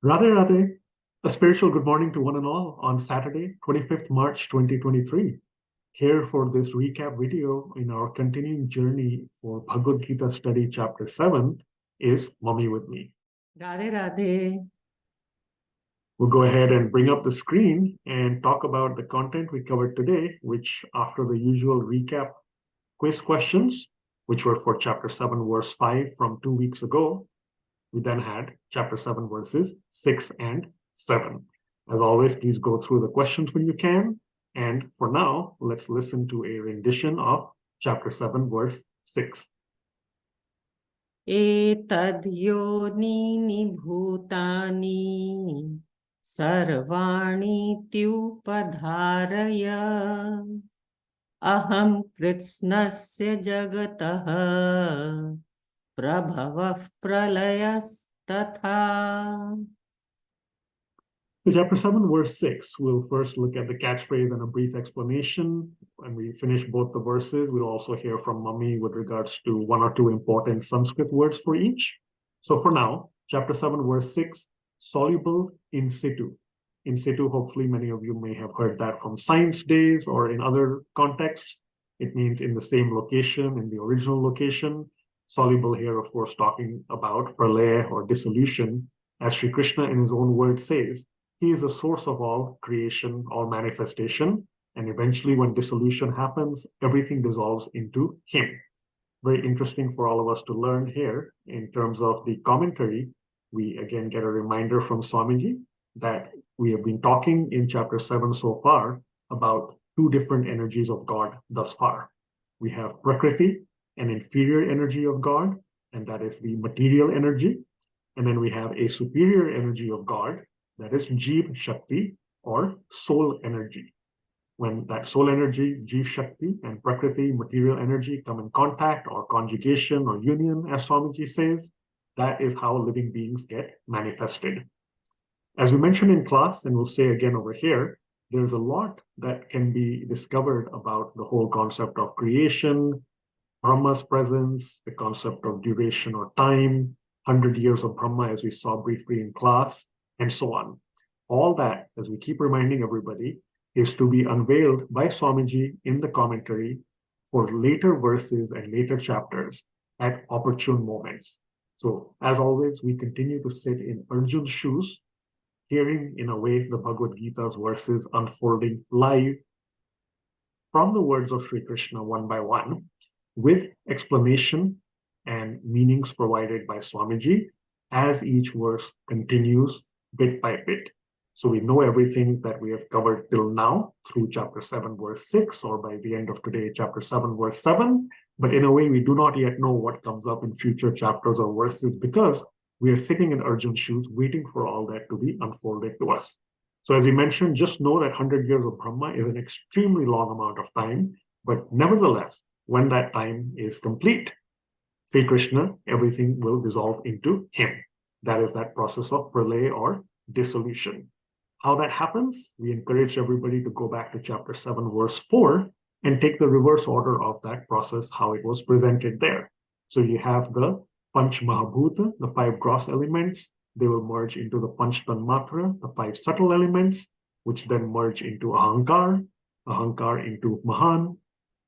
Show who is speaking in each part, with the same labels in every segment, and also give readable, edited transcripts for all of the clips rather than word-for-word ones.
Speaker 1: Radhe Radhe, a spiritual good morning to one and all on Saturday, 25th March 2023. Here for this recap video in our continuing journey for Bhagavad Gita Study Chapter 7 is Mummy with Me.
Speaker 2: Radhe Radhe.
Speaker 1: We'll go ahead and bring up the screen and talk about the content we covered today, which after the usual recap quiz questions, which were for Chapter 7 verse 5 from 2 weeks ago, we then had Chapter 7 verses 6 and 7. As always, please go through the questions when you can. And for now, let's listen to a rendition of Chapter 7 verse 6.
Speaker 2: Etad yonini bhutani sarvani tyupadharaya aham kritsnasya jagataha prabhavav pralayas tatha.
Speaker 1: So Chapter 7, verse 6, we'll first look at the catchphrase and a brief explanation. When we finish both the verses, we'll also hear from Mummy with regards to one or two important Sanskrit words for each. So for now, Chapter 7, verse 6, soluble in situ. In situ, hopefully many of you may have heard that from science days or in other contexts. It means in the same location, in the original location. Soluble here, of course, talking about pralaya or dissolution. As Sri Krishna in his own words says, he is the source of all creation, all manifestation, and eventually when dissolution happens, everything dissolves into him. Very interesting for all of us to learn here. In terms of the commentary, we again get a reminder from Swamiji that we have been talking in Chapter 7 so far about two different energies of God thus far. We have Prakriti, an inferior energy of God, and that is the material energy. And then we have a superior energy of God, that is Jeev Shakti or soul energy. When that soul energy, Jeev Shakti, and Prakriti, material energy, come in contact or conjugation or union, as Swamiji says, that is how living beings get manifested. As we mentioned in class, and we'll say again over here, there's a lot that can be discovered about the whole concept of creation, Brahma's presence, the concept of duration or time, 100 years of Brahma, as we saw briefly in class, and so on. All that, as we keep reminding everybody, is to be unveiled by Swamiji in the commentary for later verses and later chapters at opportune moments. So, as always, we continue to sit in Arjun's shoes, hearing in a way the Bhagavad Gita's verses unfolding live from the words of Sri Krishna one by one, with explanation and meanings provided by Swamiji as each verse continues bit by bit. So we know everything that we have covered till now through Chapter 7, verse 6, or by the end of today, Chapter 7, verse 7. But in a way, we do not yet know what comes up in future chapters or verses because we are sitting in Arjun's shoes waiting for all that to be unfolded to us. So as we mentioned, just know that 100 years of Brahma is an extremely long amount of time. But nevertheless, when that time is complete, Sri Krishna, everything will dissolve into him. That is that process of pralaya or dissolution. How that happens, we encourage everybody to go back to Chapter 7, verse 4, and take the reverse order of that process, how it was presented there. So you have the Panch Mahabhuta, the 5 gross elements. They will merge into the Panch Tanmatra, the 5 subtle elements, which then merge into Ahankar, Ahankar into Mahan,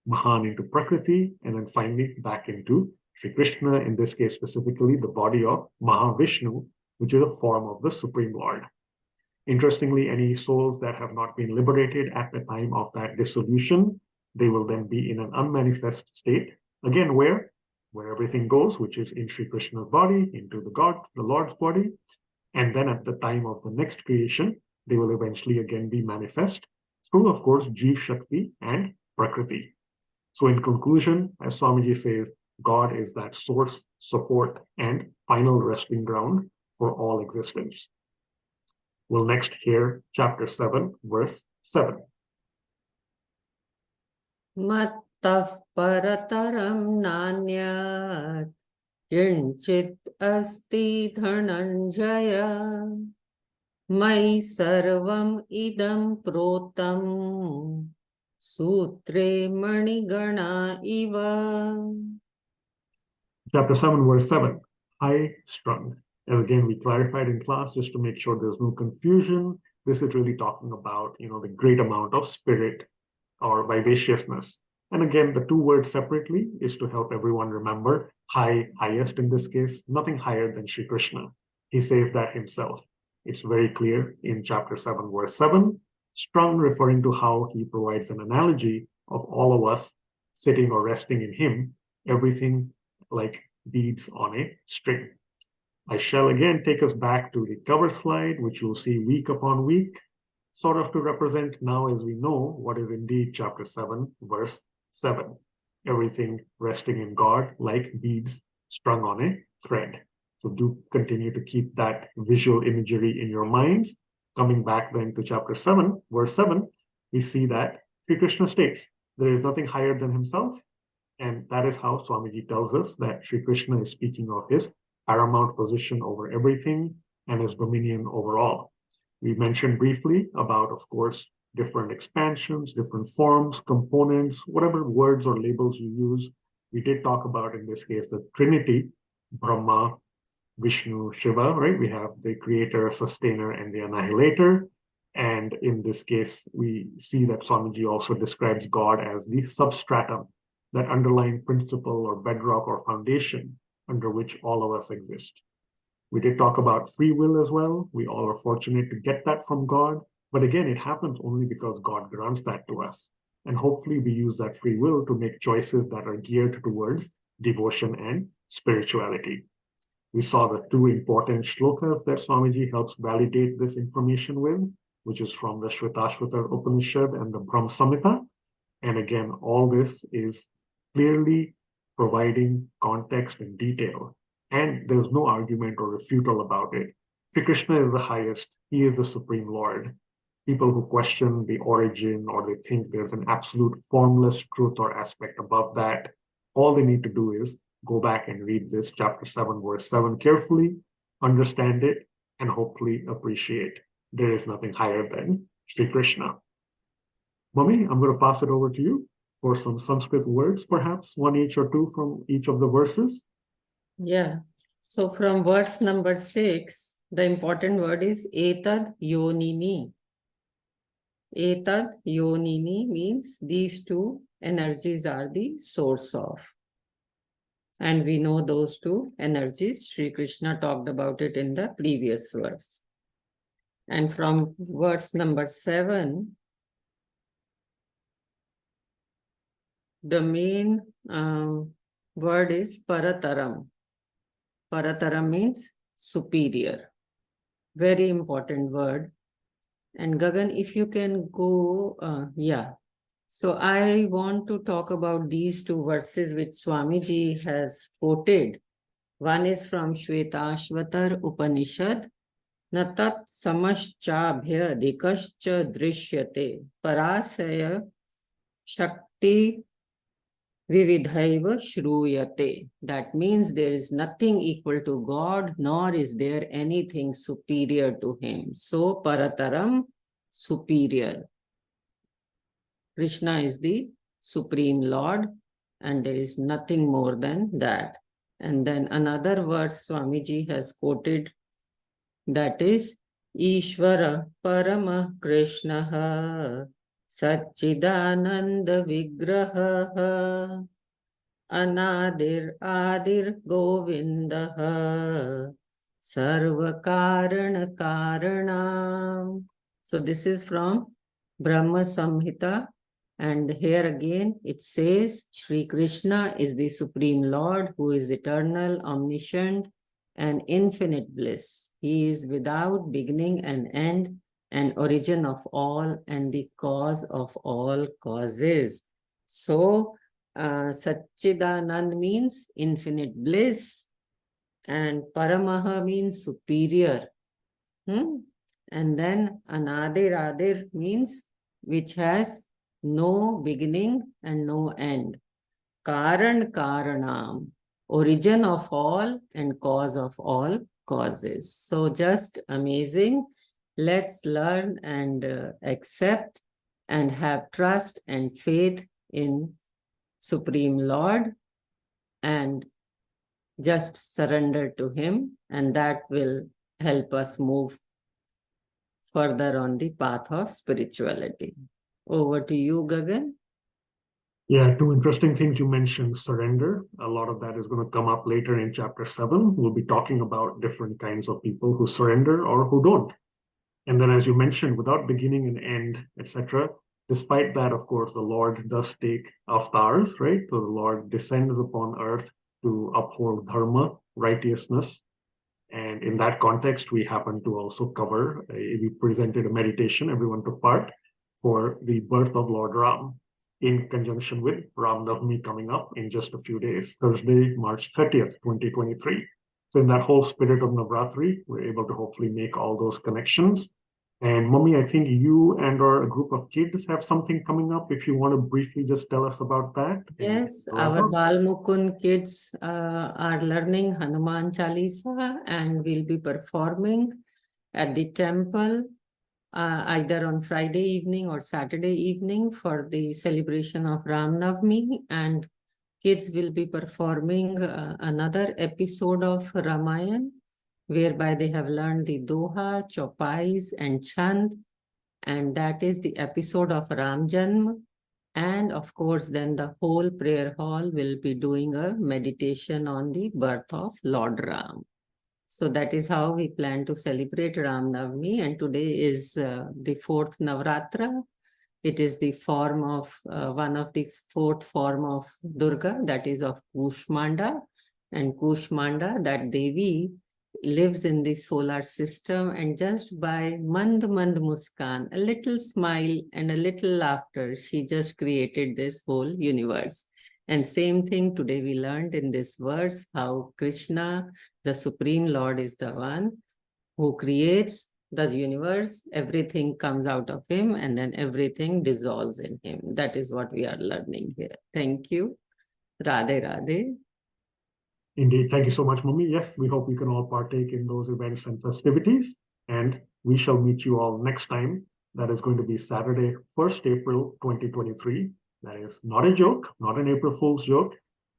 Speaker 1: Mahan into Prakriti, and then finally back into Sri Krishna, in this case specifically, the body of Mahavishnu, which is a form of the Supreme Lord. Interestingly, any souls that have not been liberated at the time of that dissolution, they will then be in an unmanifest state, again, where everything goes, which is in Sri Krishna's body, into the Lord's body, and then at the time of the next creation, they will eventually again be manifest through, of course, Jeev Shakti and Prakriti. So in conclusion, as Swamiji says, God is that source, support, and final resting ground for all existence. We'll next hear Chapter 7, verse 7.
Speaker 2: Mattah parataram nanyat kinchit asti dhananjaya mai sarvam idam protam sutre manigana iva.
Speaker 1: Chapter 7, verse 7, high strung. And again, we clarified in class just to make sure there's no confusion. This is really talking about, the great amount of spirit or vivaciousness. And again, the two words separately is to help everyone remember highest in this case, nothing higher than Sri Krishna. He says that himself. It's very clear in chapter 7, verse 7, strong referring to how he provides an analogy of all of us sitting or resting in him, everything like beads on a string. I shall again take us back to the cover slide, which you'll see week upon week, sort of to represent now as we know what is indeed chapter 7, verse 7. Everything resting in God like beads strung on a thread. So do continue to keep that visual imagery in your minds. Coming back then to chapter 7, verse 7, we see that Sri Krishna states, there is nothing higher than himself. And that is how Swamiji tells us that Sri Krishna is speaking of his paramount position over everything and his dominion over all. We mentioned briefly about, of course, different expansions, different forms, components, whatever words or labels you use. We did talk about, in this case, the Trinity, Brahma, Vishnu, Shiva, right? We have the creator, sustainer, and the annihilator. And in this case, we see that Swamiji also describes God as the substratum, that underlying principle or bedrock or foundation under which all of us exist. We did talk about free will as well. We all are fortunate to get that from God. But again, it happens only because God grants that to us. And hopefully we use that free will to make choices that are geared towards devotion and spirituality. We saw the two important shlokas that Swamiji helps validate this information with, which is from the Shvetashvatar Upanishad and the Brahm Samhita. And again, all this is clearly providing context and detail. And there's no argument or refutal about it. Sri Krishna is the highest. He is the Supreme Lord. People who question the origin or they think there's an absolute formless truth or aspect above that, all they need to do is go back and read this chapter 7, verse 7 carefully, understand it, and hopefully appreciate there is nothing higher than Sri Krishna. Mummy, I'm going to pass it over to you for some Sanskrit words, perhaps one each or two from each of the verses.
Speaker 2: Yeah. So from verse number 6, the important word is etad yonini. Etad yonini means these two energies are the source of. And we know those two energies. Sri Krishna talked about it in the previous verse. And from verse number 7, the main word is parataram. Parataram means superior. Very important word. And Gagan, if you can go, yeah. So I want to talk about these two verses which Swamiji has quoted. One is from Shvetashvatar Upanishad. Natat samaschabhya dikascha drishyate parasaya shakti vividhaiva shruyate. That means there is nothing equal to God, nor is there anything superior to him. So parataram, superior. Krishna is the Supreme Lord, and there is nothing more than that. And then another verse Swamiji has quoted, that is Ishvara Parama Krishna Satchidananda Vigraha Anadir Adir Govindaha Sarva Karana Karanam. So this is from Brahma Samhita, and here again it says Sri Krishna is the Supreme Lord who is eternal, omniscient, and infinite bliss. He is without beginning and end, and origin of all, and the cause of all causes. So Satchidanand means infinite bliss, and Paramaha means superior. And then Anadir Adir means which has no beginning and no end. Karan Karanam, origin of all and cause of all causes. So just amazing. Let's learn and accept and have trust and faith in Supreme Lord, and just surrender to him, and that will help us move further on the path of spirituality. Over to you, Gagan.
Speaker 1: Yeah, two interesting things you mentioned. Surrender. A lot of that is going to come up later in chapter 7. We'll be talking about different kinds of people who surrender or who don't. And then, as you mentioned, without beginning and end, etc., despite that, of course, the Lord does take avatars, right? So the Lord descends upon earth to uphold dharma, righteousness. And in that context, we happen to also cover, we presented a meditation, everyone took part, for the birth of Lord Ram in conjunction with Ram Navami coming up in just a few days, Thursday, March 30th, 2023. So in that whole spirit of Navratri, we're able to hopefully make all those connections. And Mummy, I think you and or a group of kids have something coming up. If you want to briefly just tell us about that.
Speaker 2: Yes, our Bal Mukund kids are learning Hanuman Chalisa and will be performing at the temple either on Friday evening or Saturday evening for the celebration of Ram Navami, and kids will be performing another episode of Ramayan, whereby they have learned the Doha, Chopais, and Chand, and that is the episode of Ram Janma. And of course, then the whole prayer hall will be doing a meditation on the birth of Lord Ram. So that is how we plan to celebrate Ram Navami. And today is the fourth Navratra. It is the form of one of the fourth form of Durga, that is of Kushmanda. And Kushmanda, that Devi, lives in the solar system, and just by Mand Muskan, a little smile and a little laughter, she just created this whole universe. And same thing today we learned in this verse, how Krishna, the Supreme Lord, is the one who creates the universe. Everything comes out of him, and then everything dissolves in him. That is what we are learning here. Thank you. Radhe Radhe.
Speaker 1: Indeed. Thank you so much, Mummy. Yes, we hope you can all partake in those events and festivities. And we shall meet you all next time. That is going to be Saturday, 1st April, 2023. That is not a joke, not an April Fool's joke.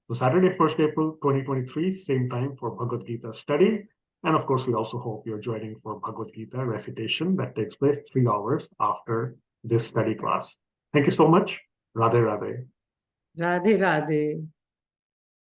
Speaker 1: So Saturday, 1st April, 2023, same time for Bhagavad Gita study. And of course, we also hope you're joining for Bhagavad Gita recitation that takes place 3 hours after this study class. Thank you so much. Radhe Radhe.
Speaker 2: Radhe Radhe.